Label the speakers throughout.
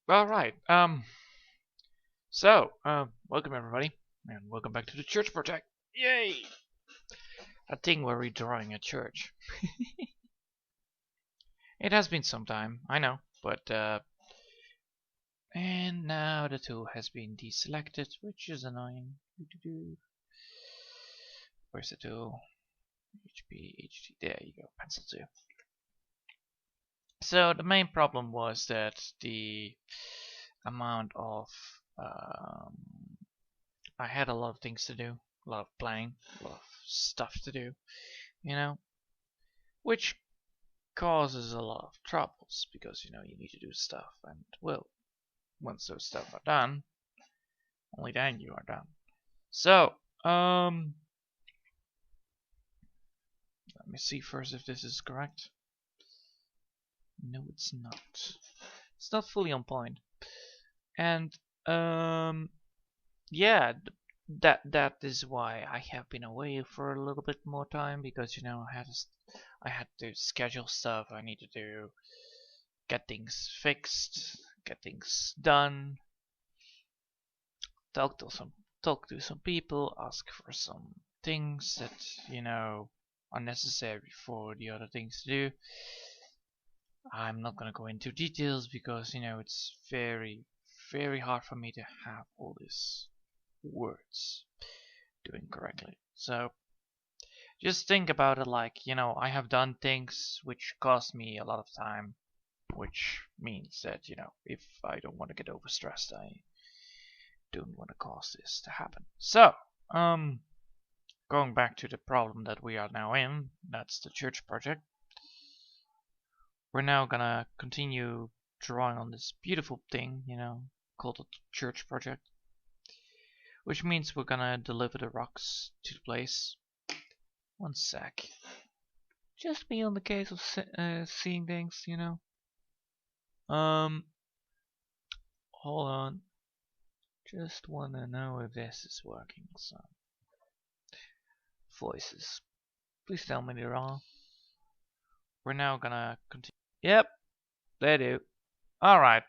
Speaker 1: All right. Welcome everybody, and welcome back to the church project. Yay! A thing where we're drawing a church. It has been some time, I know, but and now the tool has been deselected, which is annoying. Where's the tool? HP, HD. There you go. Pencil 2. So the main problem was that the amount of I had a lot of things to do, a lot of planning, a lot of stuff to do, you know, which causes a lot of troubles because you need to do stuff, and well, once those stuff are done, only then you are done. So, let me see first if this is correct. No, it's not. It's not fully on point, and yeah, that is why I have been away for a little bit more time, because I had to schedule stuff I need to do, get things fixed, get things done, talk to some people, ask for some things that are necessary for the other things to do. I'm not gonna go into details because it's very hard for me to have all these words doing correctly. So just think about it like, I have done things which cost me a lot of time, which means that, if I don't want to get overstressed, I don't want to cause this to happen. So, going back to the problem that we are now in, that's the church project. We're now gonna continue drawing on this beautiful thing, called the church project. Which means we're gonna deliver the rocks to the place. One sec. Just be on the case of seeing things, Hold on. Just wanna know if this is working. So, voices. Please tell me they're wrong. We're now gonna continue. Yep, they do. All right.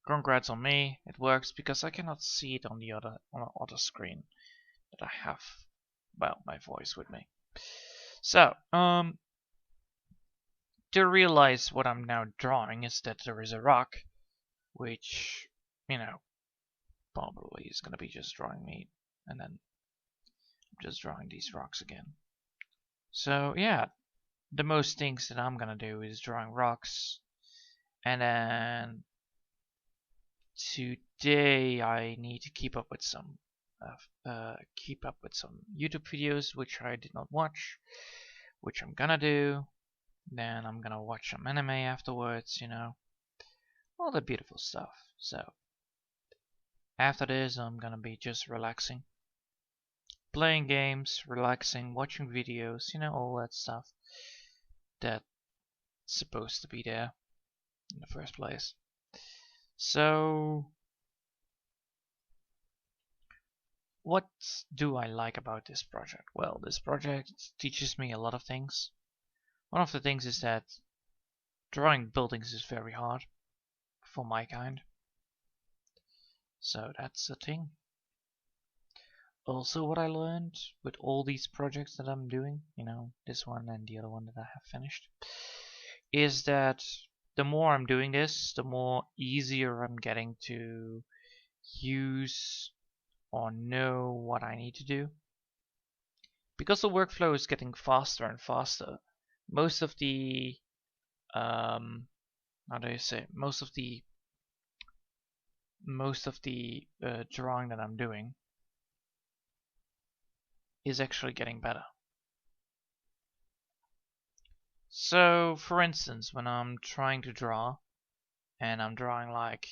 Speaker 1: Congrats on me. It works because I cannot see it on the other screen that I have. Well, my voice with me. So, to realize what I'm now drawing is that there is a rock, which, probably is gonna be just drawing me, and then I'm just drawing these rocks again. So yeah, the most things that I'm gonna do is drawing rocks, and then today I need to keep up with some YouTube videos which I did not watch, which I'm gonna do. Then I'm gonna watch some anime afterwards, all the beautiful stuff. So after this I'm gonna be just relaxing, playing games, relaxing, watching videos, all that stuff that's supposed to be there in the first place. So what do I like about this project? Well, this project teaches me a lot of things. One of the things is that drawing buildings is very hard for my kind. So that's a thing. Also, what I learned with all these projects that I'm doing, this one and the other one that I have finished, is that the more I'm doing this, the more easier I'm getting to use or know what I need to do. Because the workflow is getting faster and faster, most of the drawing that I'm doing is actually getting better. So, for instance, when I'm trying to draw, and I'm drawing like,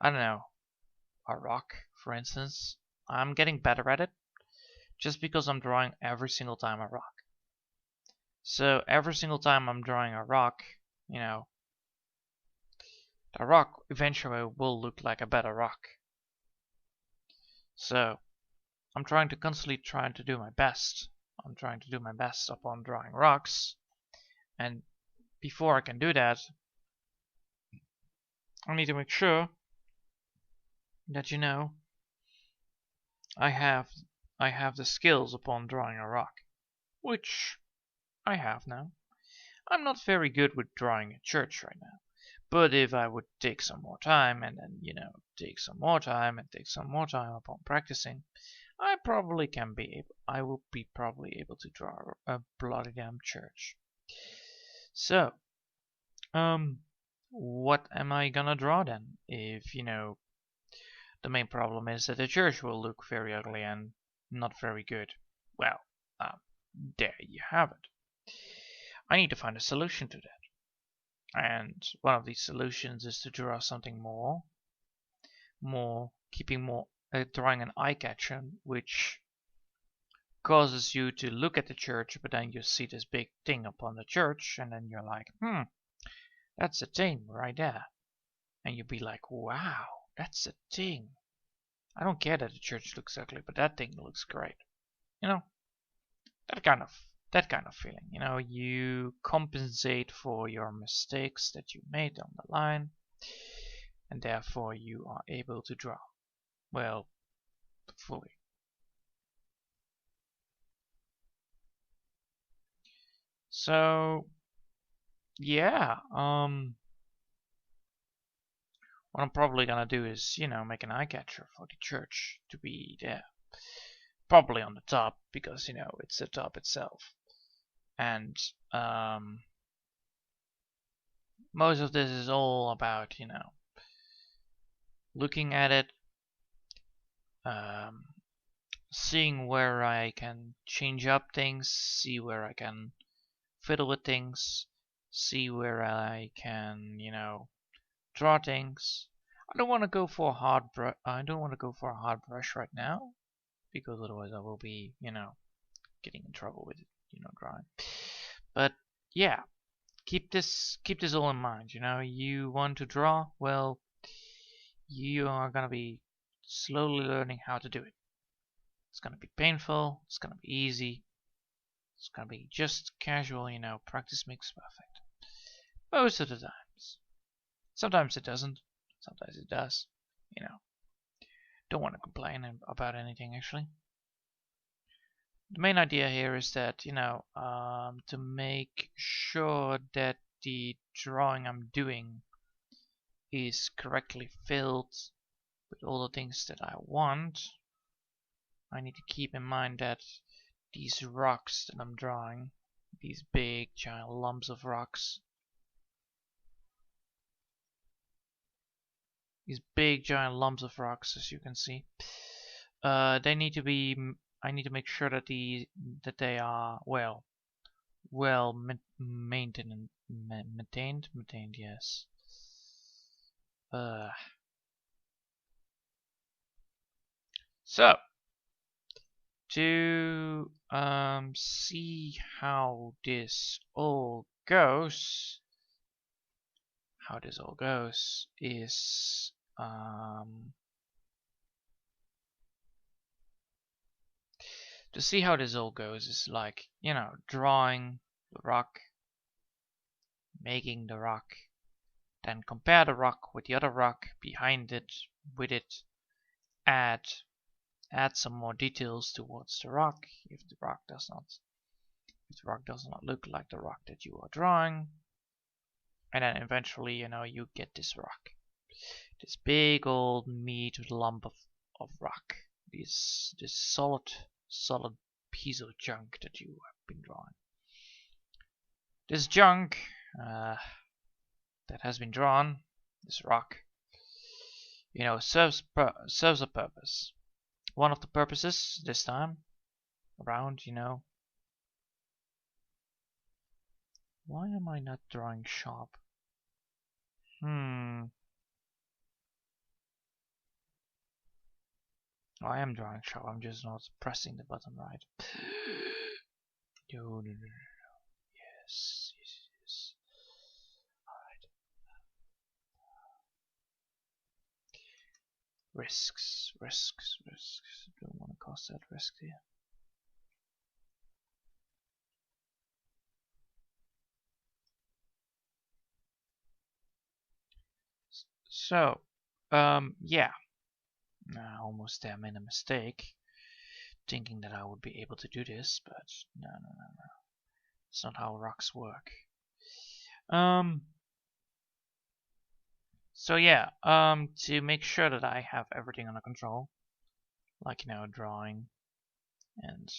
Speaker 1: I don't know, a rock, for instance, I'm getting better at it just because I'm drawing every single time a rock. So every single time I'm drawing a rock, the rock eventually will look like a better rock. So I'm constantly trying to do my best. I'm trying to do my best upon drawing rocks, and before I can do that, I need to make sure that I have the skills upon drawing a rock, which I have now. I'm not very good with drawing a church right now, but if I would take some more time and then take some more time and take some more time upon practicing, I will be probably able to draw a bloody damn church. So, what am I gonna draw then? If the main problem is that the church will look very ugly and not very good. Well, there you have it. I need to find a solution to that. And one of these solutions is to draw something drawing an eye catcher, which causes you to look at the church, but then you see this big thing upon the church, and then you're like, that's a thing right there. And you'd be like, wow, that's a thing. I don't care that the church looks ugly, but that thing looks great. That kind of feeling. You compensate for your mistakes that you made on the line, and therefore you are able to draw. Well, fully. So, yeah, what I'm probably gonna do is, make an eye catcher for the church to be there. Probably on the top, because, it's the top itself. And, most of this is all about, looking at it, seeing where I can change up things, see where I can fiddle with things, see where I can, draw things. I don't want to go for a hard brush. I don't want to go for a hard brush right now, because otherwise I will be, getting in trouble with, drawing. But yeah, keep this all in mind. You want to draw, well, you are gonna be slowly learning how to do it. It's gonna be painful. It's gonna be easy. It's gonna be just casual. Practice makes perfect. Most of the times. Sometimes it doesn't. Sometimes it does. Don't want to complain about anything actually. The main idea here is that to make sure that the drawing I'm doing is correctly filled with all the things that I want, I need to keep in mind that these rocks that I'm drawing, these big giant lumps of rocks, as you can see, they need to be. I need to make sure that they are well maintained. Maintained, yes. So to see how this all goes, is to see how this all goes is like, drawing the rock, making the rock, then compare the rock with the other rock behind it, with it, add some more details towards the rock if the rock does not look like the rock that you are drawing, and then eventually you get this rock, this big old meat lump of rock, this solid piece of junk that you have been drawing. This junk that has been drawn, this rock, serves a purpose. One of the purposes this time around, why am I not drawing sharp? I am drawing sharp, I'm just not pressing the button right. No. Yes. Alright. Risks. Don't want to cause that risk here. So, yeah. I almost there made a mistake, thinking that I would be able to do this, but no. It's not how rocks work. So yeah, to make sure that I have everything under control, like, drawing and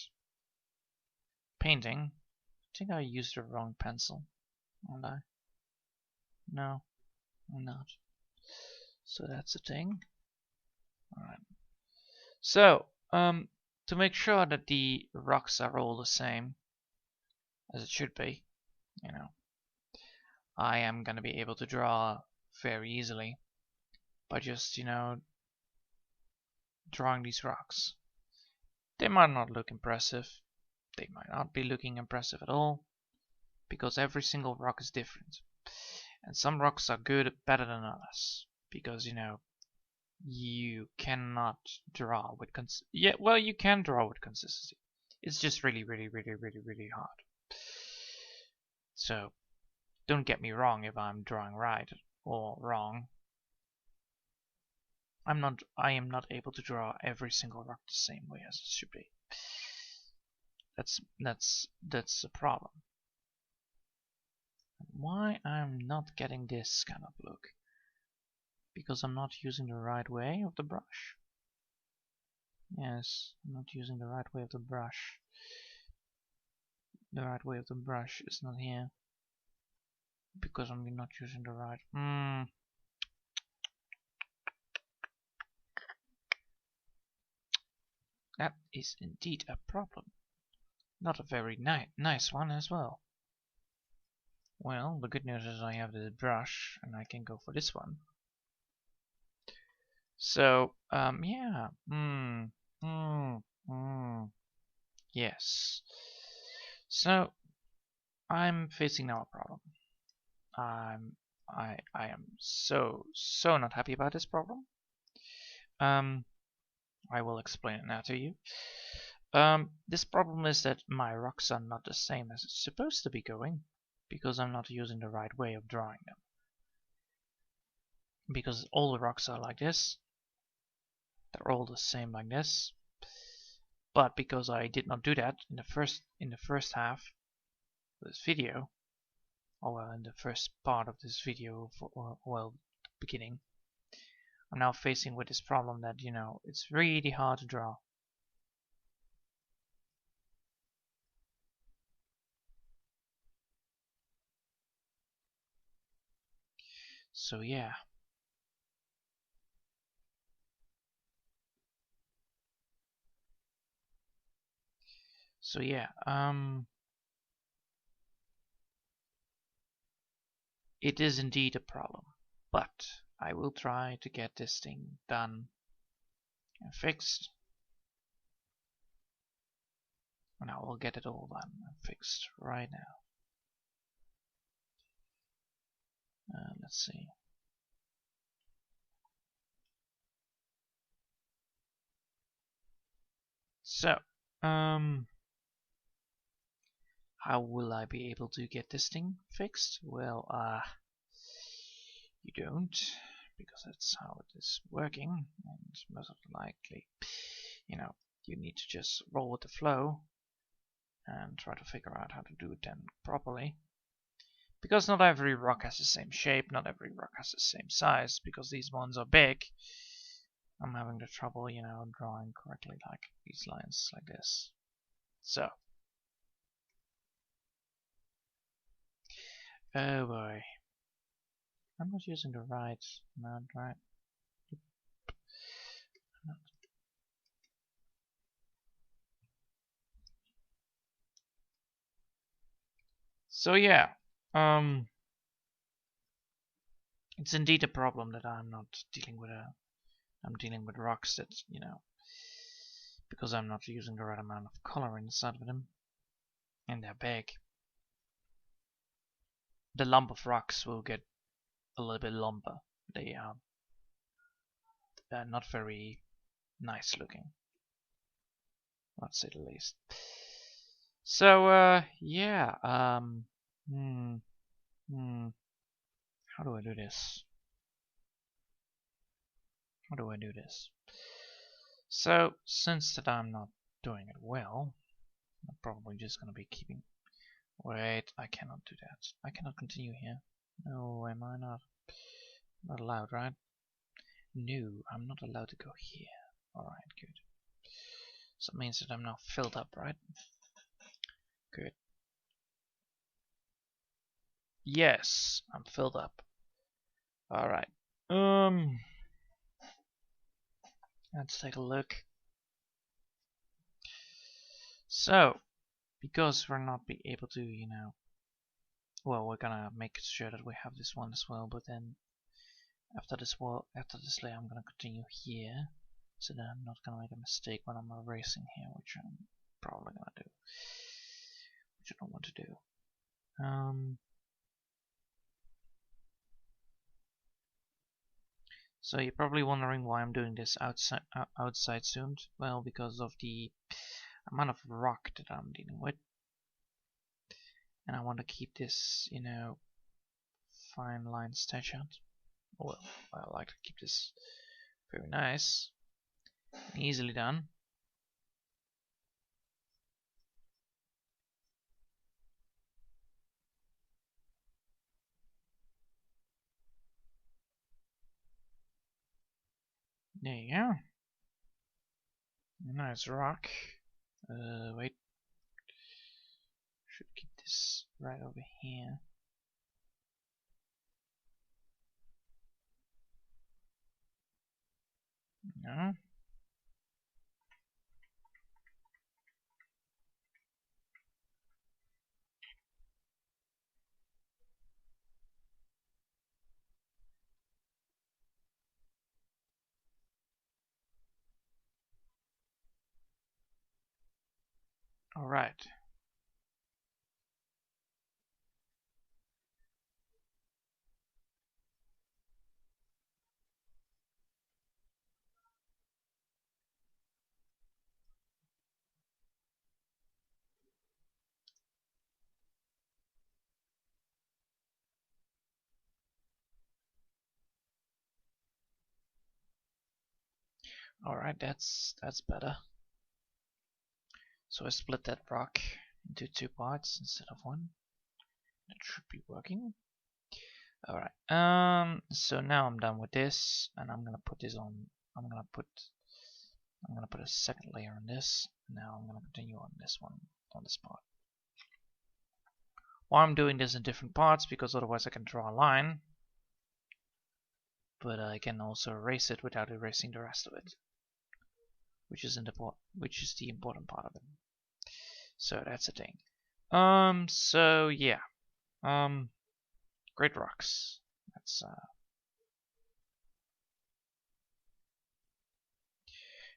Speaker 1: painting. I think I used the wrong pencil, didn't I? No, I'm not. So that's the thing. Alright. So, to make sure that the rocks are all the same, as it should be, I am gonna be able to draw very easily by just, drawing these rocks. They might not look impressive. They might not be looking impressive at all, because every single rock is different. And some rocks are better than others, because, you cannot draw with you can draw with consistency. It's just really hard. So, don't get me wrong if I'm drawing right or wrong. I am not able to draw every single rock the same way as it should be. That's a problem. Why I'm not getting this kind of look? Because I'm not using the right way of the brush. Yes, I'm not using the right way of the brush. The right way of the brush is not here. Because I'm not using the right... That is indeed a problem. Not a very nice one as well. Well, the good news is I have this brush and I can go for this one. So, yeah. Yes. So, I'm facing now a problem. I am so not happy about this problem. I will explain it now to you. This problem is that my rocks are not the same as it's supposed to be going, because I'm not using the right way of drawing them. Because all the rocks are like this, they're all the same like this. But because I did not do that in the first half of this video, or well, in the first part of this video, the beginning, I'm now facing with this problem that, it's really hard to draw. So yeah. So yeah, it is indeed a problem, but I will try to get this thing done and fixed. And I will get it all done and fixed right now. Let's see. So, how will I be able to get this thing fixed? Well, you don't, because that's how it is working, and most likely, you need to just roll with the flow and try to figure out how to do it then properly. Because not every rock has the same shape, not every rock has the same size, because these ones are big. I'm having the trouble, drawing correctly like these lines like this. So. Oh boy. I'm not using the right amount, right? So yeah, it's indeed a problem that I'm not dealing with I'm dealing with rocks that, because I'm not using the right amount of color inside of them, and they're big. The lump of rocks will get a little bit lumper. They're not very nice looking, let's say the least. So yeah, how do I do this? How do I do this? So, since that I'm not doing it well, I'm probably just gonna be keeping... Wait, I cannot do that. I cannot continue here. No, am I not? Not allowed, right? No, I'm not allowed to go here. Alright, good. So it means that I'm now filled up, right? Good. Yes, I'm filled up. Alright. Let's take a look. So, because we're not be able to, you know, well, we're gonna make sure that we have this one as well, but then after this layer I'm gonna continue here, so that I'm not gonna make a mistake when I'm erasing here, which I'm probably gonna do, which I don't want to do. So you're probably wondering why I'm doing this outside zoomed. Well, because of the amount of rock that I'm dealing with, and I want to keep this, you know, fine line stretch out. Well, I like to keep this very nice, easily done. There you go. Nice rock. Wait. Should keep this right over here. No. All right. All right, that's better. So I split that rock into 2 parts instead of 1. That should be working. All right. So now I'm done with this, and I'm gonna put this on. I'm gonna put a second layer on this. Now I'm gonna continue on this one, on this part. Why I'm doing this in different parts, because otherwise I can draw a line, but I can also erase it without erasing the rest of it, which is the important part of it. So that's the thing. So yeah. Great rocks. That's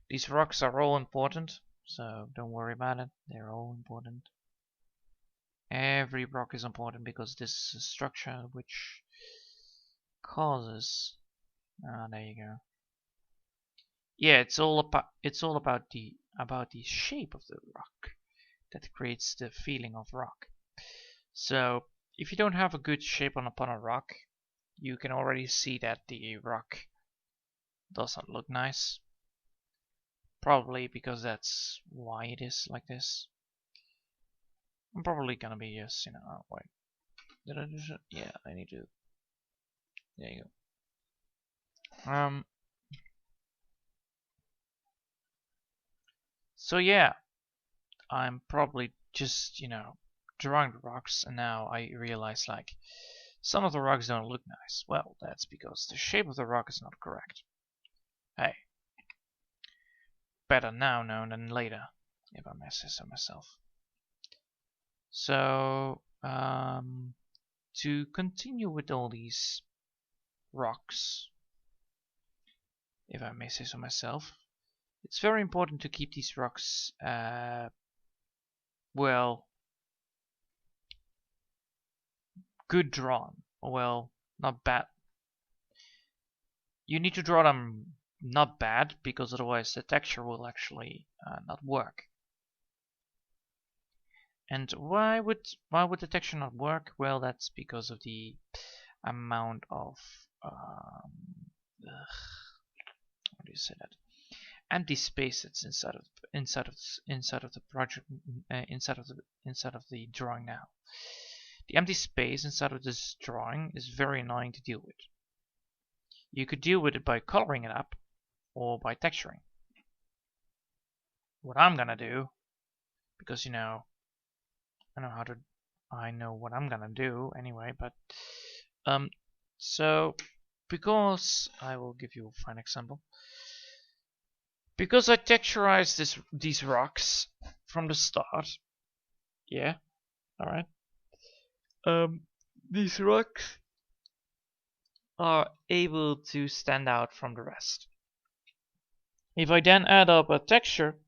Speaker 1: these rocks are all important, so don't worry about it. They're all important. Every rock is important because this is a structure which causes. There you go. Yeah, it's all about the shape of the rock that creates the feeling of rock. So if you don't have a good shape upon a rock, you can already see that the rock does not look nice. Probably because that's why it is like this. I'm probably gonna be just, you know, oh, wait. Did I do that? Yeah, I need to. There you go. So yeah, I'm probably just, you know, drawing the rocks, and now I realize like some of the rocks don't look nice. Well, that's because the shape of the rock is not correct. Hey, better now known than later, if I may say so myself. So, to continue with all these rocks, if I may say so myself, it's very important to keep these rocks, well, good drawn. Well, not bad. You need to draw them not bad, because otherwise the texture will actually not work. And why would the texture not work? Well, that's because of the amount of you say that? Empty space that's inside of the project, inside of the drawing now. The empty space inside of this drawing is very annoying to deal with. You could deal with it by coloring it up or by texturing. What I'm gonna do, because you know, I know what I'm gonna do anyway, but so because I will give you a fine example. Because I texturized these rocks from the start, yeah, alright. These rocks are able to stand out from the rest. If I then add up a texture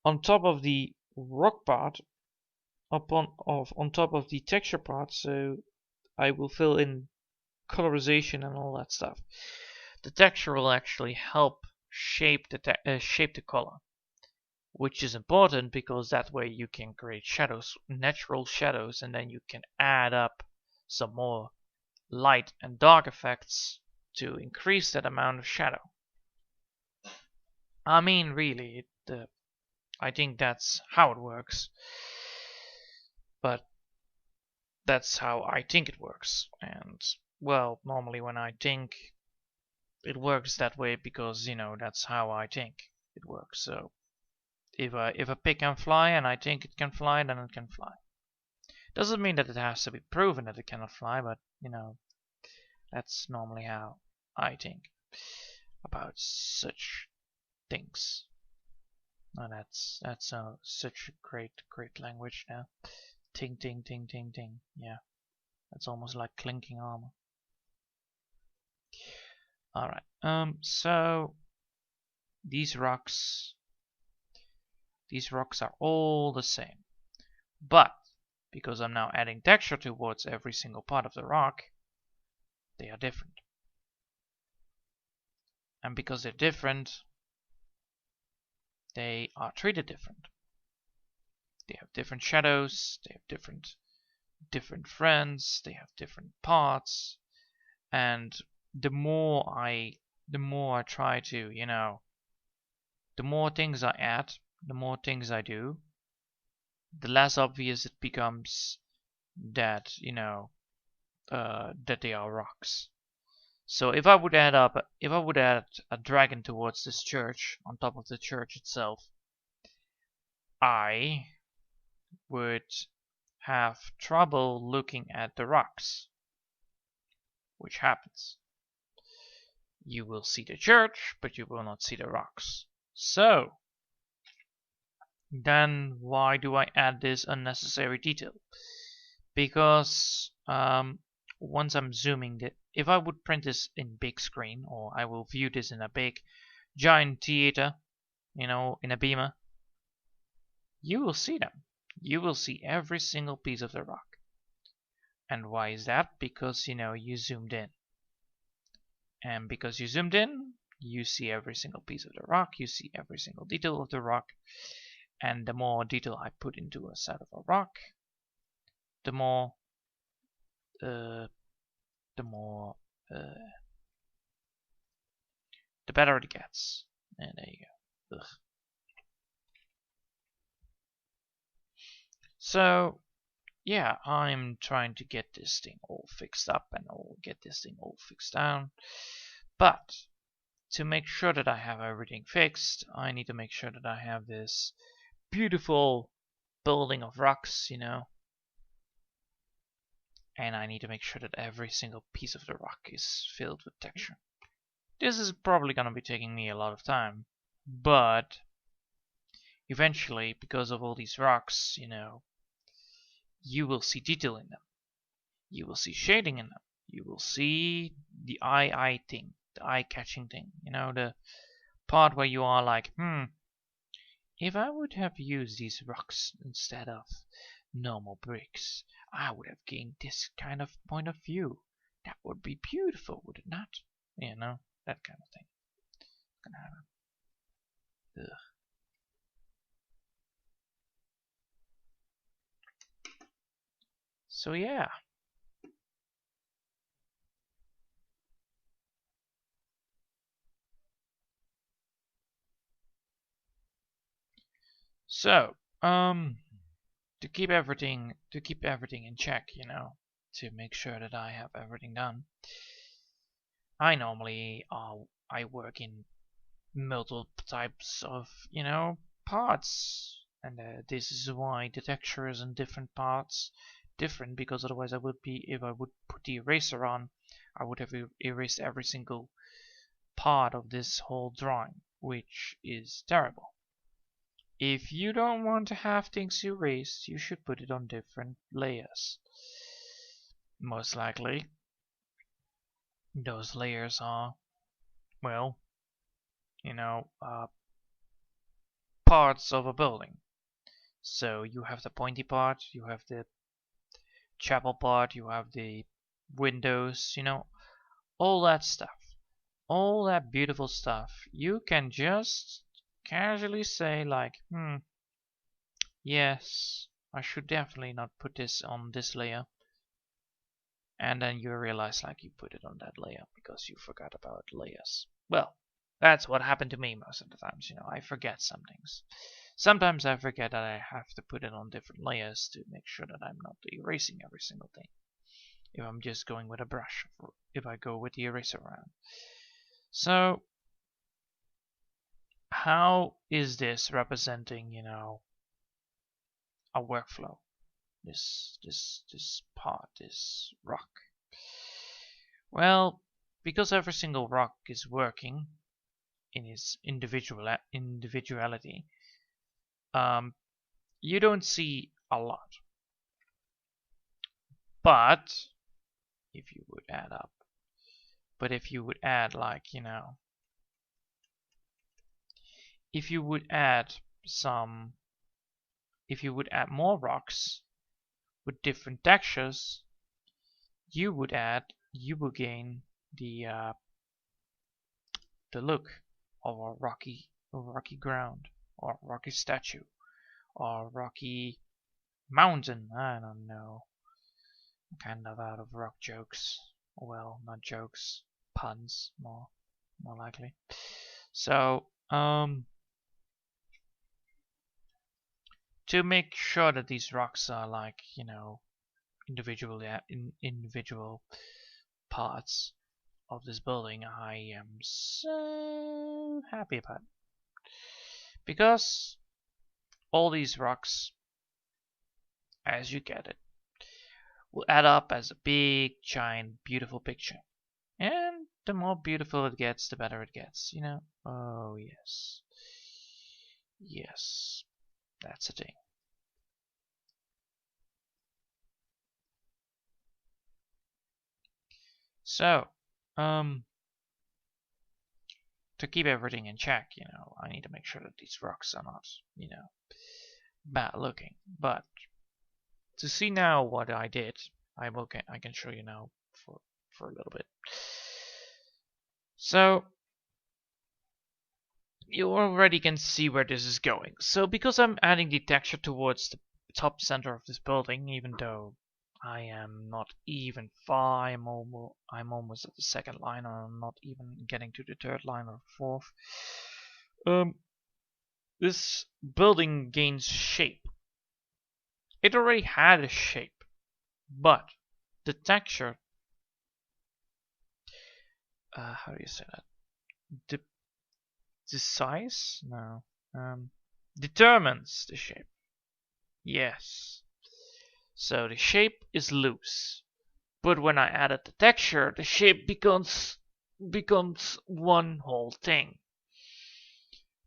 Speaker 1: on top of the rock part, on top of the texture part, so I will fill in colorization and all that stuff. The texture will actually help shape the color, which is important because that way you can create shadows, natural shadows, and then you can add up some more light and dark effects to increase that amount of shadow. I mean, really, I think that's how it works, but that's how I think it works. And well, normally when I think it works that way because, you know, that's how I think it works. So if a pig can fly and I think it can fly, then it can fly. Doesn't mean that it has to be proven that it cannot fly, but you know, that's normally how I think about such things. Oh, that's such a great language now. Ting ting ting ting ting. Yeah, that's almost like clinking armor. All right. So these rocks are all the same, but because I'm now adding texture towards every single part of the rock, they are different. And because they're different, they are treated different. They have different shadows, they have different friends, they have different parts, and the more I try to, you know, the more things I add, the more things I do, the less obvious it becomes that, you know, that they are rocks. So if I would add a dragon towards this church on top of the church itself, I would have trouble looking at the rocks, which happens. You will see the church, but you will not see the rocks. So then why do I add this unnecessary detail? Because once I'm zooming it, if I would print this in big screen, or I will view this in a big giant theater, you know, in a beamer, you will see them. You will see every single piece of the rock. And why is that? Because, you know, you zoomed in. And because you zoomed in, you see every single piece of the rock, you see every single detail of the rock. And the more detail I put into a side of a rock, the more the better it gets. And there you go. Ugh. So yeah, I'm trying to get this thing all fixed up and get this thing all fixed down. But to make sure that I have everything fixed, I need to make sure that I have this beautiful building of rocks, you know. And I need to make sure that every single piece of the rock is filled with texture. This is probably gonna be taking me a lot of time, but eventually, because of all these rocks, you know, you will see detail in them. You will see shading in them. You will see the eye thing, the eye-catching thing. You know, the part where you are like, if I would have used these rocks instead of normal bricks, I would have gained this kind of point of view. That would be beautiful, would it not? You know, that kind of thing. Gonna happen. Ugh. So yeah. So, to keep everything in check, you know, to make sure that I have everything done, I normally I work in multiple types of, you know, parts, and this is why the textures and different parts different, because otherwise I would be, if I would put the eraser on, I would have erased every single part of this whole drawing, which is terrible. If you don't want to have things erased, you should put it on different layers. Most likely, those layers are, well, you know, parts of a building. So you have the pointy part, you have the chapel part, you have the windows, you know, all that stuff. All that beautiful stuff. You can just casually say like, yes, I should definitely not put this on this layer. And then you realize like you put it on that layer because you forgot about layers. Well, that's what happened to me most of the times, you know, I forget some things. Sometimes I forget that I have to put it on different layers to make sure that I'm not erasing every single thing. If I'm just going with a brush, or if I go with the eraser around. So, how is this representing, you know, a workflow? This part, this rock. Well, because every single rock is working in its individuality, you don't see a lot. But if you would add up, if you would add like, you know, if you would add more rocks with different textures, you would gain the look of a rocky ground, or rocky statue, or rocky mountain. I don't know. I'm kind of out of rock jokes. Well, not jokes, puns, more likely. So, to make sure that these rocks are like, you know, individual parts of this building, I am so happy about it. Because all these rocks, as you get it, will add up as a big, giant, beautiful picture. And the more beautiful it gets, the better it gets, you know? Oh, yes. Yes, that's the thing. So, to keep everything in check, you know, I need to make sure that these rocks are not, you know, bad looking. But to see now what I did, I can show you now for a little bit. So you already can see where this is going. So because I'm adding the texture towards the top center of this building, even though I am not even far, I'm almost at the second line, or I'm not even getting to the third line or fourth. This building gains shape. It already had a shape, but the texture, how do you say that? The size? No. Determines the shape. Yes. So the shape is loose. But when I added the texture, the shape becomes one whole thing.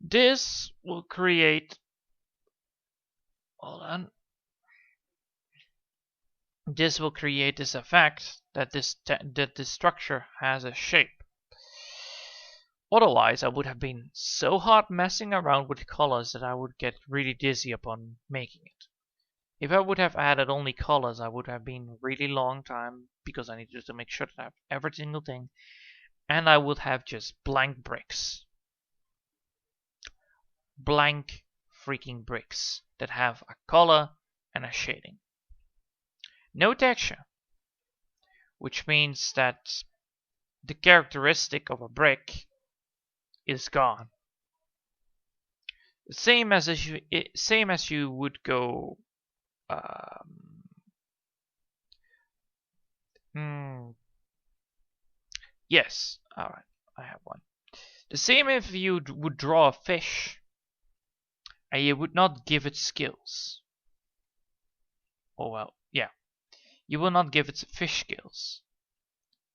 Speaker 1: This will create, hold on. This will create this effect that this structure has a shape. Otherwise, I would have been so hot messing around with colors that I would get really dizzy upon making it. If I would have added only colors, I would have been really long time because I needed to make sure that I have every single thing, and I would have just blank bricks. Blank freaking bricks that have a color and a shading. No texture, which means that the characteristic of a brick is gone. Same as you would go. Yes. All right. I have one. The same if you would draw a fish, and you would not give it skills. Oh well, yeah. You will not give it fish skills.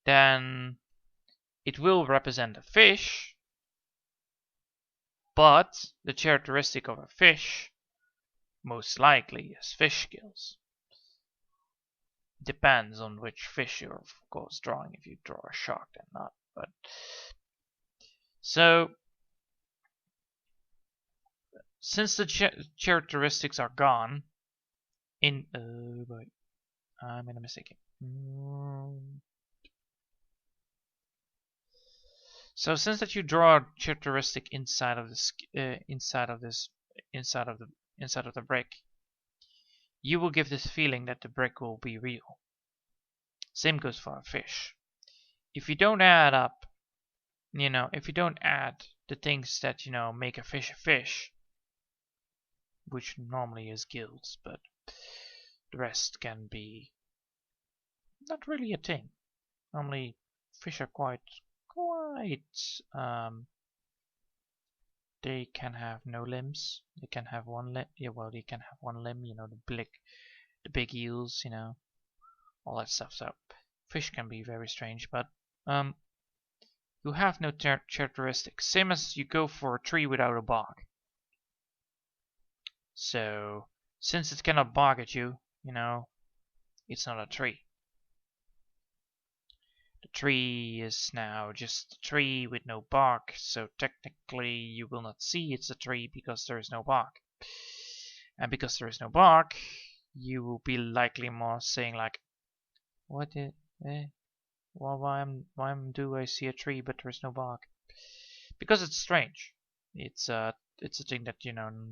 Speaker 1: Then it will represent a fish, but the characteristic of a fish most likely is fish skills. Depends on which fish you're of course drawing. If you draw a shark, then not. But so since the characteristics are gone, in boy, I'm in a mistake. So since that you draw a characteristic inside of the brick, you will give this feeling that the brick will be real. Same goes for a fish. If you don't add up, if you don't add the things that, make a fish, which normally is gills, but the rest can be not really a thing. Normally fish are quite, they can have no limbs. They can have one limb. Yeah, well, they can have one limb, the big eels, all that stuff. So fish can be very strange, but you have no characteristics. Same as you go for a tree without a bark. So since it cannot bark at you, it's not a tree. The tree is now just a tree with no bark, so technically you will not see it's a tree because there is no bark. And because there is no bark, you will be likely more saying like, why do I see a tree but there is no bark? Because it's strange. It's a thing that,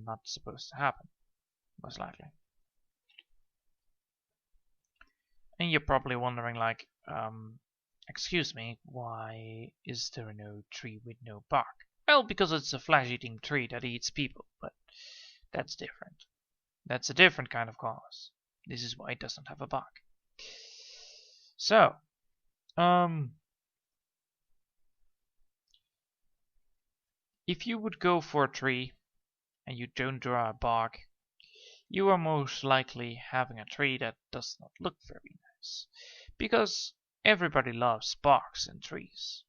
Speaker 1: not supposed to happen, most likely. And you're probably wondering like, excuse me, why is there no tree with no bark? Well, because it's a flesh-eating tree that eats people, but that's different. That's a different kind of cause. This is why it doesn't have a bark. So, if you would go for a tree and you don't draw a bark, you are most likely having a tree that does not look very nice. Because everybody loves barks in trees.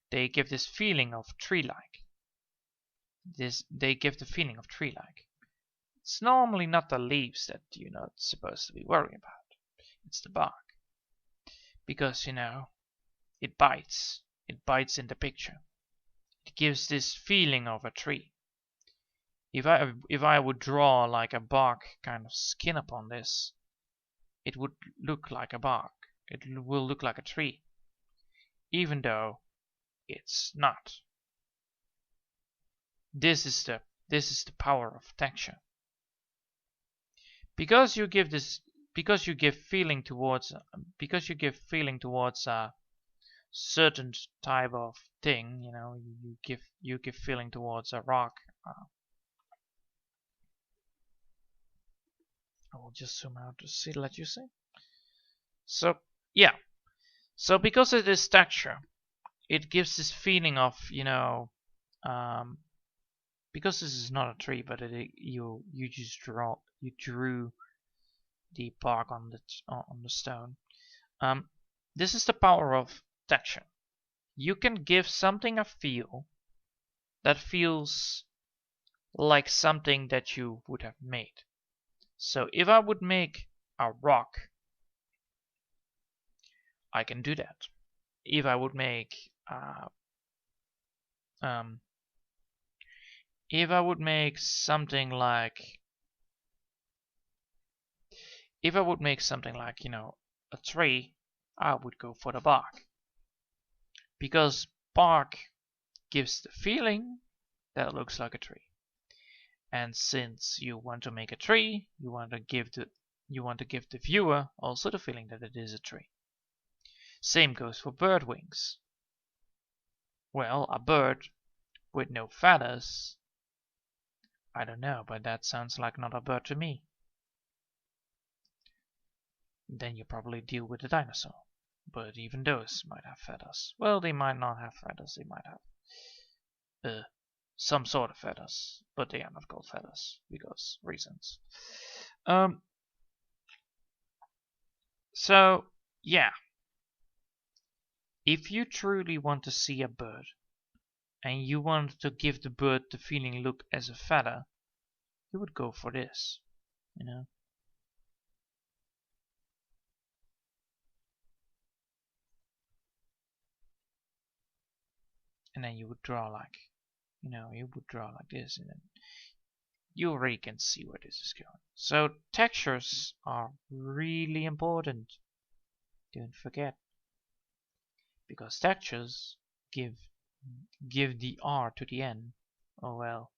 Speaker 1: They give this feeling of tree-like. They give the feeling of tree-like. It's normally not the leaves that you're not supposed to be worrying about. It's the bark. Because, it bites. It bites in the picture. It gives this feeling of a tree. If I would draw like a bark kind of skin upon this, it would look like a bark. It will look like a tree, even though it's not. This is the power of texture. Because you give feeling towards a certain type of thing, you give feeling towards a rock. I will just zoom out to let you see. So yeah, so because it is texture, it gives this feeling of, because this is not a tree, but you drew the bark on the stone. This is the power of texture. You can give something a feel that feels like something that you would have made. So if I would make a rock, I can do that. If I would make something like a tree, I would go for the bark. Because bark gives the feeling that it looks like a tree. And since you want to make a tree, you want to give the viewer also the feeling that it is a tree. Same goes for bird wings. Well, a bird with no feathers I don't know, but that sounds like not a bird to me. Then you probably deal with the dinosaur. But even those might have feathers. Well, they might not have feathers. They might have some sort of feathers, but they are not called feathers because reasons. So yeah, if you truly want to see a bird and you want to give the bird the feeling look as a feather, you would go for this, you know. And then you would draw like, you would draw like this, and then you already can see where this is going. So textures are really important. Don't forget, because textures give the R to the N. Oh well,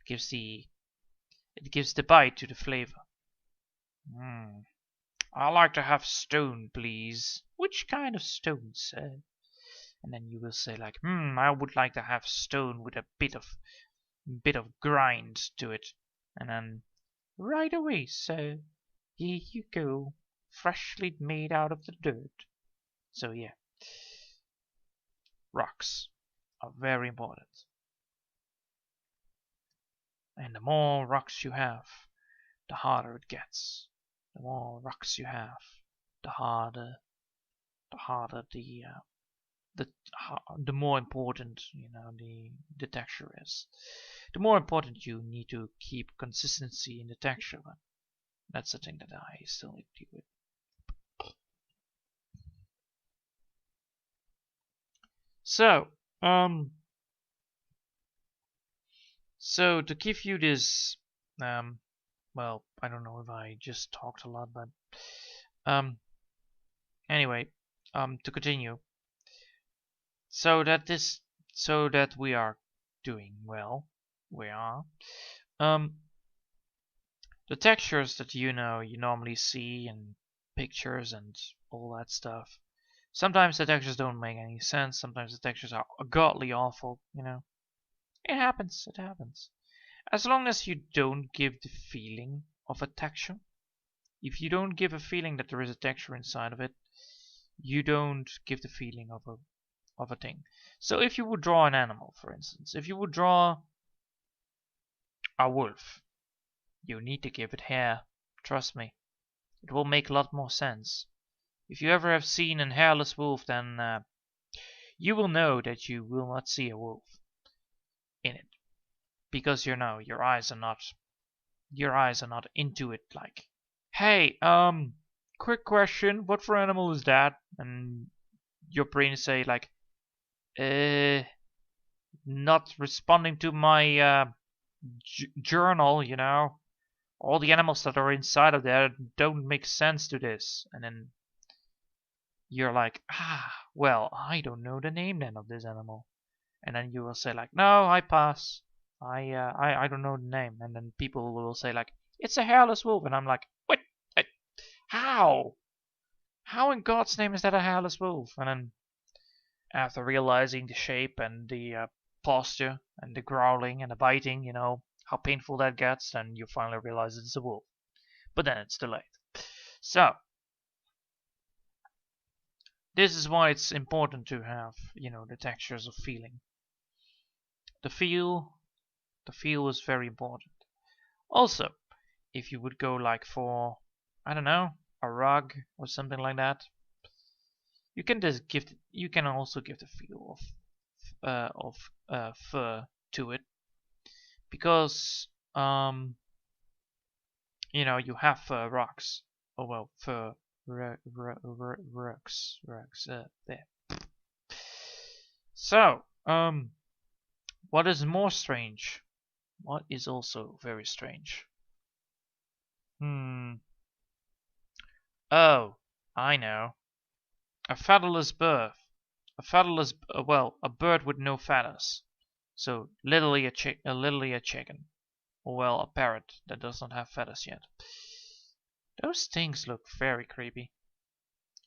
Speaker 1: it gives the bite to the flavor. I like to have stone, please. Which kind of stone, sir? And then you will say like, I would like to have stone with a bit of grind to it. And then right away, sir, here you go, freshly made out of the dirt. So yeah, rocks are very important. And the more rocks you have, the harder it gets. The more rocks you have, the harder the more important the texture is. The more important you need to keep consistency in the texture. But that's the thing that I still need to deal with. So so to give you this well, I don't know if I just talked a lot, but anyway, to continue. So that we are doing well, we are. The textures that you normally see in pictures and all that stuff. Sometimes the textures don't make any sense. Sometimes the textures are godly awful. It happens. It happens. As long as you don't give the feeling of a texture. If you don't give a feeling that there is a texture inside of it, you don't give the feeling of a thing. So if you would draw an animal, for instance, if you would draw a wolf, you need to give it hair. Trust me. It will make a lot more sense. If you ever have seen a hairless wolf, then you will know that you will not see a wolf in it. Because your eyes are not into it like, hey, quick question, what for animal is that? And your brain say like, not responding to my journal, all the animals that are inside of there don't make sense to this. And then you're like, well, I don't know the name then of this animal. And then you will say like, no, I pass. I don't know the name. And then people will say like, it's a hairless wolf. And I'm like, what? How? How in God's name is that a hairless wolf? And then after realizing the shape and the posture and the growling and the biting, how painful that gets, then you finally realize it's a wolf. But then it's too late. So this is why it's important to have, the textures of feeling. The feel is very important. Also, if you would go like for, I don't know, a rug or something like that, you can also give the feel of fur to it, because you have rocks. Oh well, fur rugs there. So what is more strange? What is also very strange? Oh, I know. A featherless bird. A bird with no feathers. So literally a chicken. Or well, a parrot that does not have feathers yet. Those things look very creepy.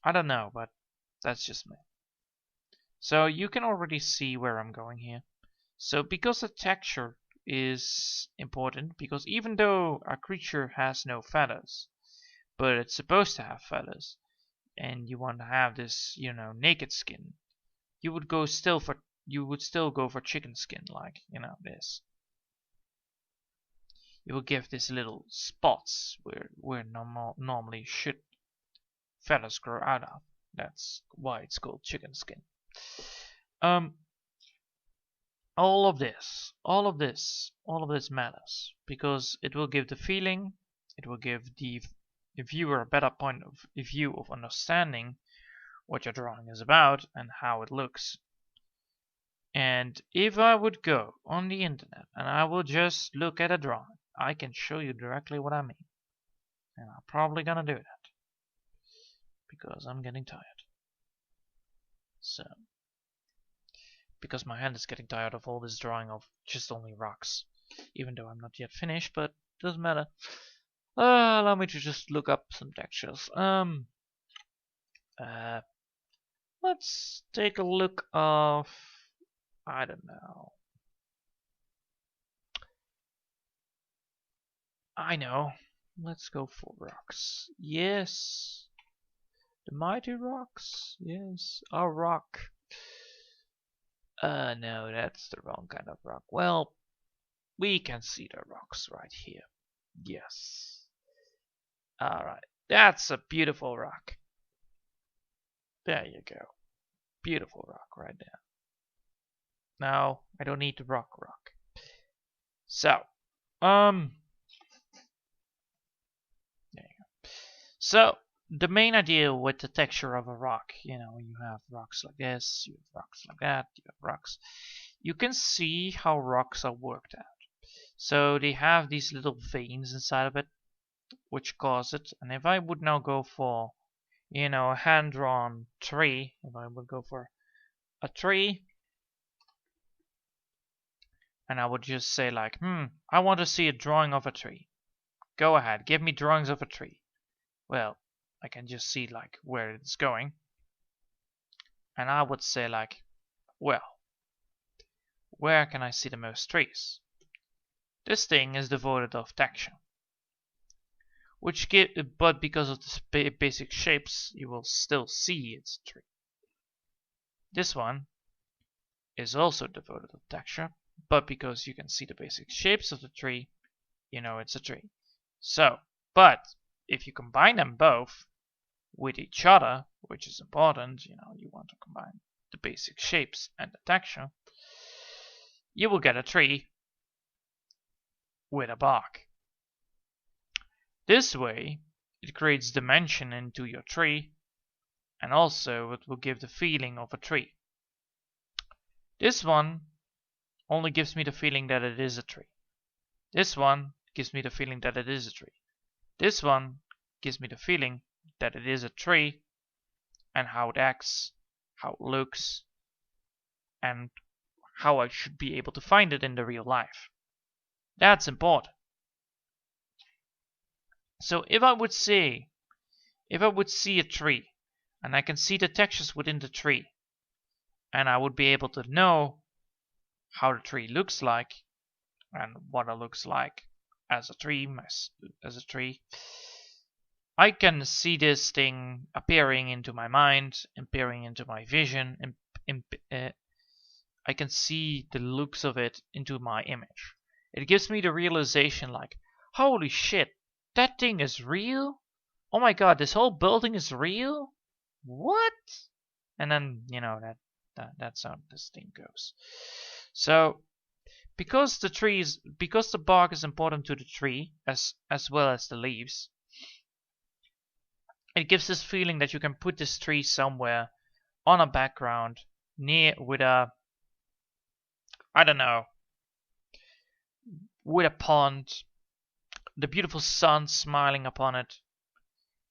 Speaker 1: I don't know, but that's just me. So you can already see where I'm going here. So because the texture is important because even though a creature has no feathers, but it's supposed to have feathers, and you want to have this, naked skin, you would still go for chicken skin, like, this. You will give this little spots where normally should feathers grow out of. That's why it's called chicken skin. All of this matters because it will give the feeling, it will give the viewer a better point of view of understanding what your drawing is about and how it looks. And if I would go on the internet and I will just look at a drawing, I can show you directly what I mean. And I'm probably gonna do that because I'm getting tired. So, because my hand is getting tired of all this drawing of just only rocks, even though I'm not yet finished, but it doesn't matter. Allow me to just look up some textures. Let's take a look of, I don't know. I know. Let's go for rocks. Yes. The mighty rocks. Yes. A rock. No, that's the wrong kind of rock. Well, we can see the rocks right here. Yes. Alright. That's a beautiful rock. There you go. Beautiful rock right there. No, I don't need the rock. So, there you go. So, the main idea with the texture of a rock, you have rocks like this, you have rocks like that, you have rocks. You can see how rocks are worked out. So they have these little veins inside of it, which cause it. And if I would now go for, a hand-drawn tree, if I would go for a tree, and I would just say like, I want to see a drawing of a tree. Go ahead, give me drawings of a tree. Well, I can just see like where it's going. And I would say like, well, where can I see the most trees? This thing is devoid of texture. But because of the basic shapes, you will still see it's a tree. This one is also devoid of texture, but because you can see the basic shapes of the tree, it's a tree. So, but if you combine them both with each other, which is important, you want to combine the basic shapes and the texture, you will get a tree with a bark. This way, it creates dimension into your tree, and also it will give the feeling of a tree. This one only gives me the feeling that it is a tree. This one gives me the feeling that it is a tree. This one gives me the feeling that it is a tree, and how it acts, how it looks, and how I should be able to find it in the real life. That's important. So if I would see a tree, and I can see the textures within the tree, and I would be able to know how the tree looks like, and what it looks like as a tree, I can see this thing appearing into my mind, appearing into my vision, I can see the looks of it into my image. It gives me the realization like, holy shit, that thing is real? Oh my god, this whole building is real? What? And then, that's how this thing goes. So, because the bark is important to the tree, as well as the leaves, it gives this feeling that you can put this tree somewhere on a background with a, I don't know, with a pond, the beautiful sun smiling upon it,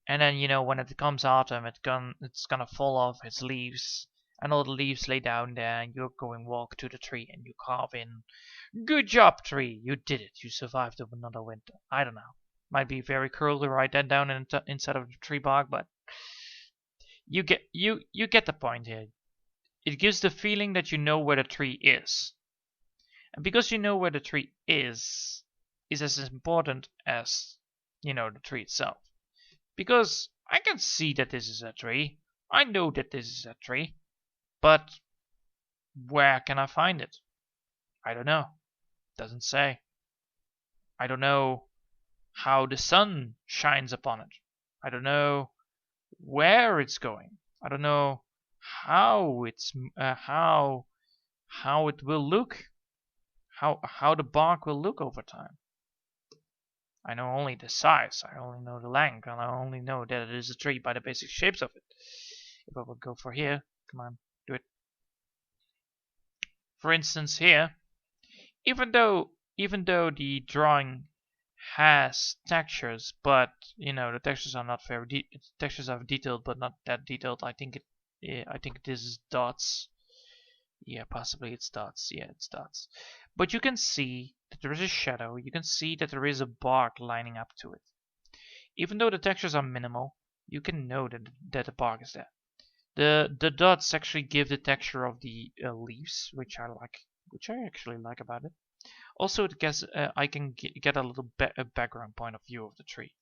Speaker 1: and then when it comes autumn, it's gonna fall off its leaves, and all the leaves lay down there, and you're going walk to the tree and you carve in, good job tree, you did it, you survived another winter. I don't know, might be very cruel to write that down inside of the tree bark, but you get the point here. It gives the feeling that you know where the tree is. And because you know where the tree is as important as, you know, the tree itself. Because I can see that this is a tree. I know that this is a tree. But where can I find it? I don't know. Doesn't say. I don't know how the sun shines upon it. I don't know where it's going. I don't know how it's how it will look, how the bark will look over time. I know only the size. I only know the length, and I only know that it is a tree by the basic shapes of it. If I would go for here, come on, do it. For instance, here, even though the drawing has textures, but you know the textures are not very textures are detailed, but not that detailed. I think this is dots. Yeah, possibly it's dots. Yeah, it's dots. But you can see that there is a shadow. You can see that there is a bark lining up to it. Even though the textures are minimal, you can know that the bark is there. The dots actually give the texture of the leaves, which I actually like about it. Also, it gets I can get a little background point of view of the tree.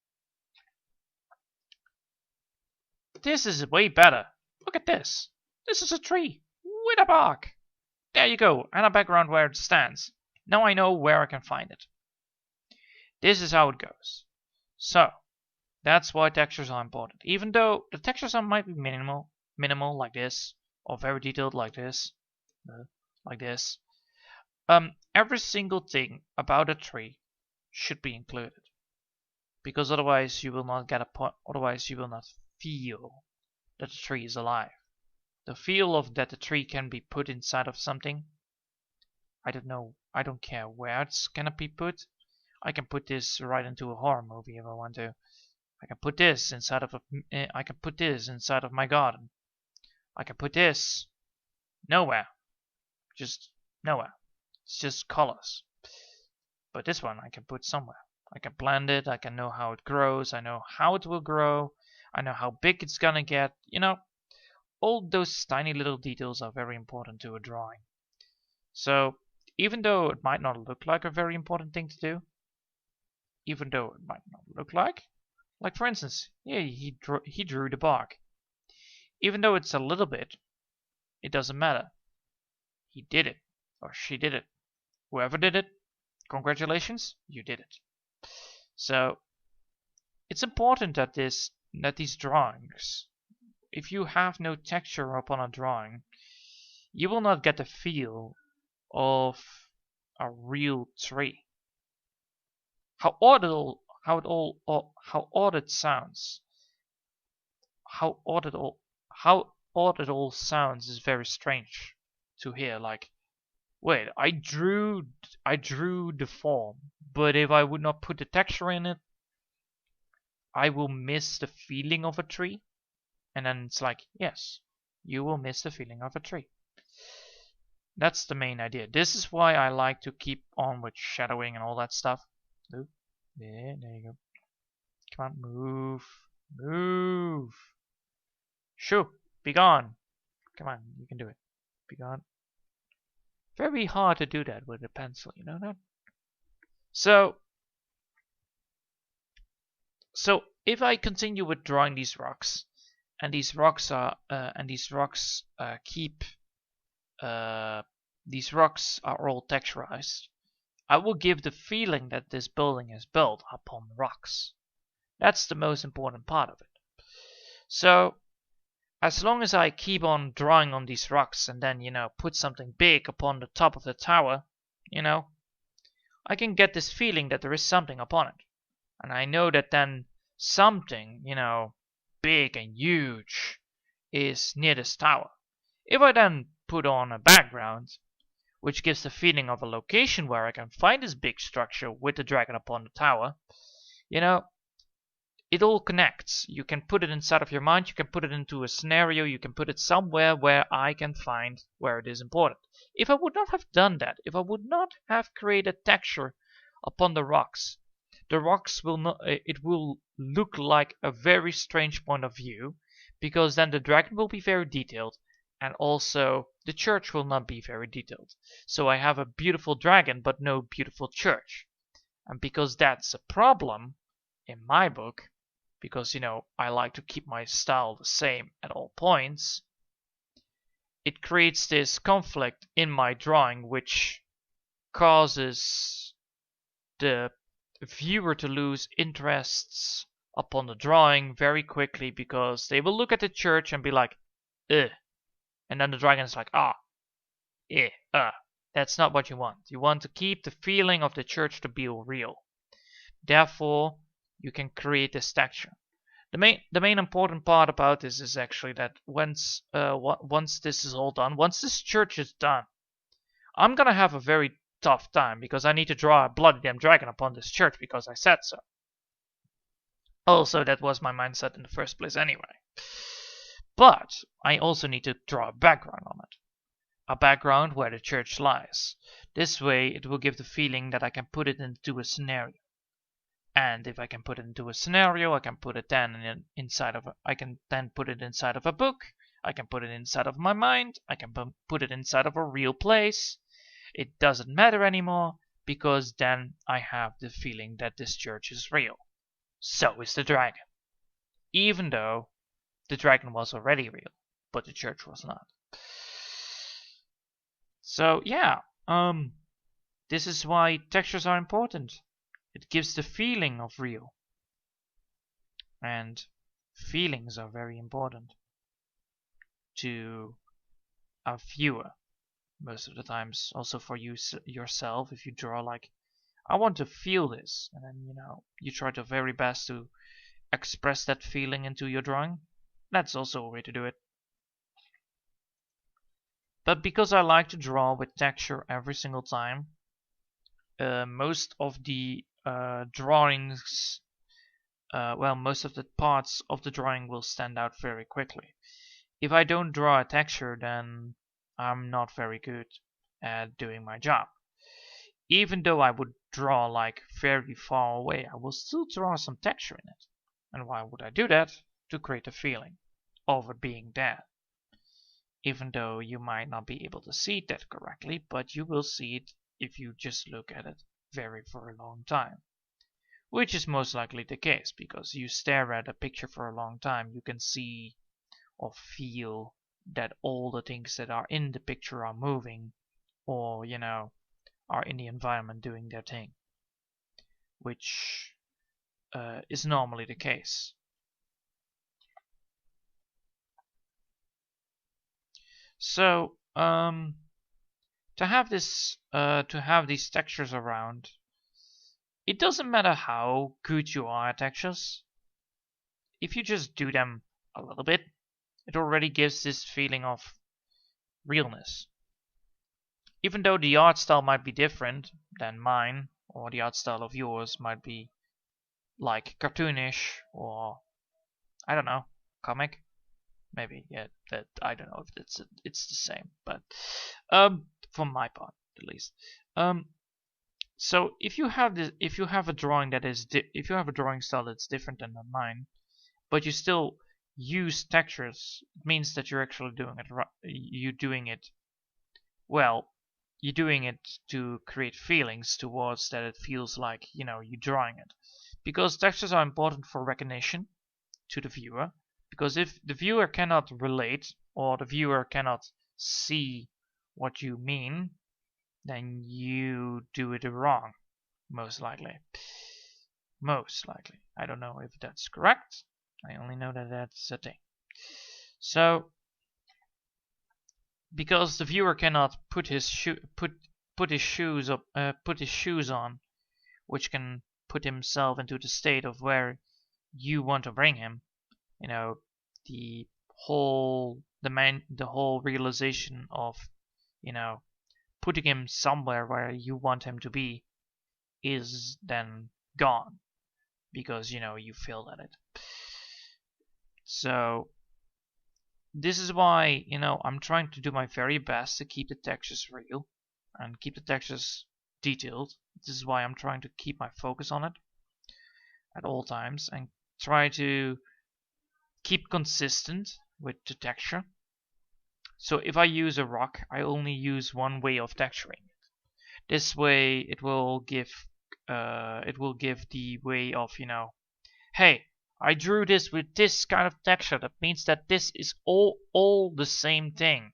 Speaker 1: This is way better. Look at this. This is a tree with a bark. There you go, and a background where it stands. Now I know where I can find it. This is how it goes. So, that's why textures are important. Even though the textures might be minimal like this, or very detailed like this, every single thing about a tree should be included, because otherwise you will not get a point. Otherwise you will not feel that the tree is alive. The feel of that the tree can be put inside of something. I don't know. I don't care where it's gonna be put. I can put this right into a horror movie if I want to. I can put this inside of I can put this inside of my garden. I can put this nowhere. Just nowhere. It's just colors. But this one I can put somewhere. I can plant it. I can know how it grows. I know how it will grow. I know how big it's gonna get. You know, all those tiny little details are very important to a drawing. So, even though it might not look like a very important thing to do, even though it might not look like for instance, yeah, he drew the bark. Even though it's a little bit, it doesn't matter. He did it, or she did it. Whoever did it, congratulations, you did it. So, it's important that these drawings, if you have no texture upon a drawing, you will not get the feel of a real tree. How odd it sounds. How odd it all sounds is very strange to hear. Like, wait, I drew the form, but if I would not put the texture in it, I will miss the feeling of a tree. And then it's like, yes, you will miss the feeling of a tree. That's the main idea. This is why I like to keep on with shadowing and all that stuff. Ooh, yeah, there you go. Come on, move. Shoo, be gone. Come on, you can do it. Be gone. Very hard to do that with a pencil, you know that? So if I continue with drawing these rocks, and these rocks are all texturized, I will give the feeling that this building is built upon rocks. That's the most important part of it. So, as long as I keep on drawing on these rocks and then, you know, put something big upon the top of the tower, you know, I can get this feeling that there is something upon it. And I know that then something, you know, big and huge is near this tower. If I then put on a background, which gives the feeling of a location where I can find this big structure with the dragon upon the tower, you know, it all connects. You can put it inside of your mind, you can put it into a scenario, you can put it somewhere where I can find where it is important. If I would not have done that, if I would not have created texture upon the rocks will not, it will look like a very strange point of view, because then the dragon will be very detailed, and also the church will not be very detailed. So I have a beautiful dragon but no beautiful church. And because that's a problem in my book, because I like to keep my style the same at all points, it creates this conflict in my drawing which causes the viewer to lose interests upon the drawing very quickly, because they will look at the church and be like, ugh. And then the dragon is like, that's not what you want. You want to keep the feeling of the church to be real. Therefore, you can create this texture. The main important part about this is actually that once this is all done, once this church is done, I'm gonna have a very tough time because I need to draw a bloody damn dragon upon this church because I said so. Also, that was my mindset in the first place anyway. But I also need to draw a background on it. A background where the church lies. This way it will give the feeling that I can put it into a scenario. And if I can put it into a scenario, I can put it then inside of a book. I can put it inside of my mind. I can put it inside of a real place. It doesn't matter anymore, because then I have the feeling that this church is real. So is the dragon. Even though the dragon was already real, but the church was not. So yeah, this is why textures are important. It gives the feeling of real. And feelings are very important to a viewer. Most of the times, also for you yourself, if you draw like, I want to feel this, and then you try your very best to express that feeling into your drawing. That's also a way to do it. But because I like to draw with texture every single time, most of the drawings, most of the parts of the drawing will stand out very quickly. If I don't draw a texture, then I'm not very good at doing my job. Even though I would draw like very far away, I will still draw some texture in it. And why would I do that? To create a feeling of it being there. Even though you might not be able to see that correctly, but you will see it if you just look at it for a long time. Which is most likely the case, because you stare at a picture for a long time, you can see or feel that all the things that are in the picture are moving, or are in the environment doing their thing, which is normally the case. So to have these textures around, it doesn't matter how good you are at textures. If you just do them a little bit, it already gives this feeling of realness. Even though the art style might be different than mine, or the art style of yours might be like cartoonish, or I don't know, comic. Maybe, yeah, that I don't know if it's the same, but from my part at least. So if you have a drawing style that's different than mine, but you still use textures, it means that you're actually doing it right. You're doing it to create feelings towards that. It feels like you're drawing it, because textures are important for recognition to the viewer. Because if the viewer cannot relate, or the viewer cannot see what you mean, then you do it wrong, most likely. Most likely. I don't know if that's correct. I only know that that's a thing. So, because the viewer cannot put his shoes on, which can put himself into the state of where you want to bring him, the whole realization of putting him somewhere where you want him to be is then gone, because you failed at it. So this is why I'm trying to do my very best to keep the textures real and keep the textures detailed. This is why I'm trying to keep my focus on it at all times and try to keep consistent with the texture. So if I use a rock, I only use one way of texturing it. This way, it will give the way of, hey, I drew this with this kind of texture. That means that this is all the same thing.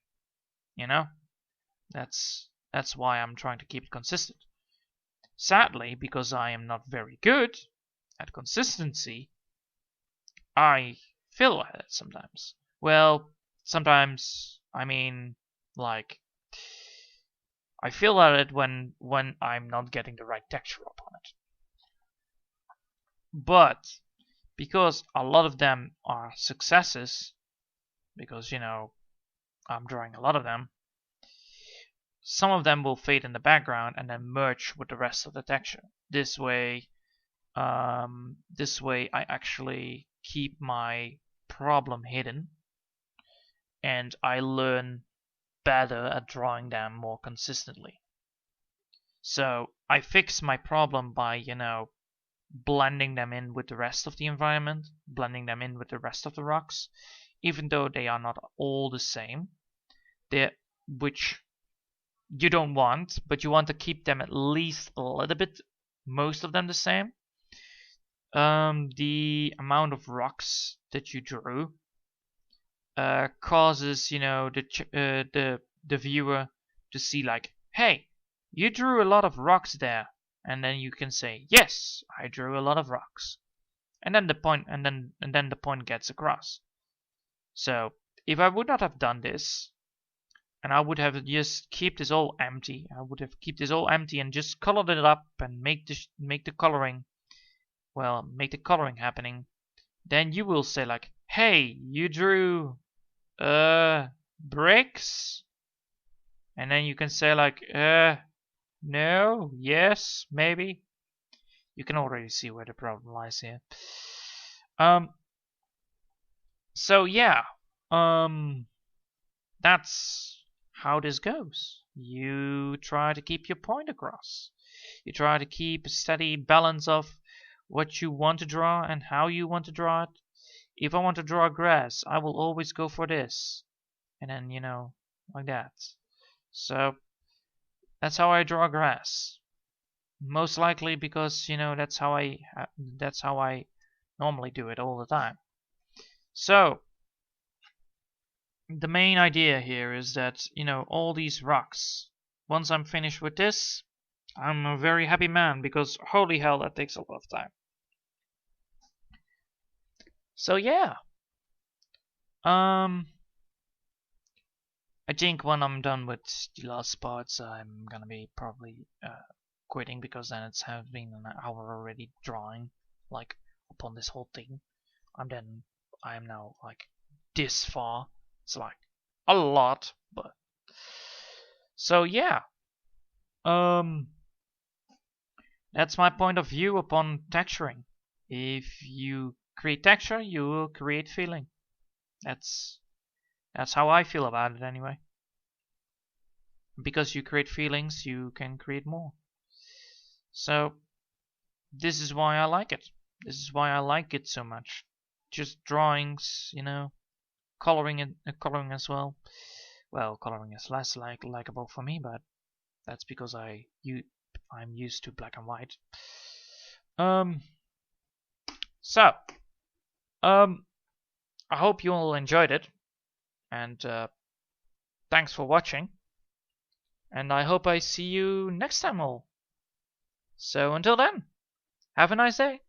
Speaker 1: That's why I'm trying to keep it consistent. Sadly, because I am not very good at consistency, I fail at it sometimes. Well, sometimes, I mean, like, I feel at it when I'm not getting the right texture upon it. But because a lot of them are successes, because I'm drawing a lot of them, some of them will fade in the background and then merge with the rest of the texture. This way I actually keep my problem hidden, and I learn better at drawing them more consistently. So I fix my problem by, blending them in with the rest of the environment, blending them in with the rest of the rocks, even though they are not all the same, which you don't want, but you want to keep them at least a little bit, most of them the same. The amount of rocks that you drew causes the viewer to see like, hey, you drew a lot of rocks there, and then you can say, yes, I drew a lot of rocks, and then the point gets across. So if I would not have done this, and I would have just keep this all empty, and just colored it up and make the coloring happening, then you will say like, hey, you drew bricks, and then you can say like, no, yes, maybe. You can already see where the problem lies here. So yeah, that's how this goes. You try to keep your point across. You try to keep a steady balance of what you want to draw and how you want to draw it. If I want to draw grass, I will always go for this, and then like that. So that's how I draw grass. Most likely because that's how I normally do it all the time. So the main idea here is that all these rocks, once I'm finished with this, I'm a very happy man, because holy hell, that takes a lot of time. So yeah, I think when I'm done with the last parts, I'm gonna be probably quitting, because then it's has been an hour already drawing like upon this whole thing. I am now like this far. It's like a lot, but so yeah. That's my point of view upon texturing. If you create texture, you will create feeling. That's how I feel about it anyway. Because you create feelings, you can create more. So this is why I like it. This is why I like it so much. Just drawings, coloring as well. Well, coloring is less likable for me, but that's because I'm used to black and white. So I hope you all enjoyed it, and thanks for watching, and I hope I see you next time all. So until then, have a nice day.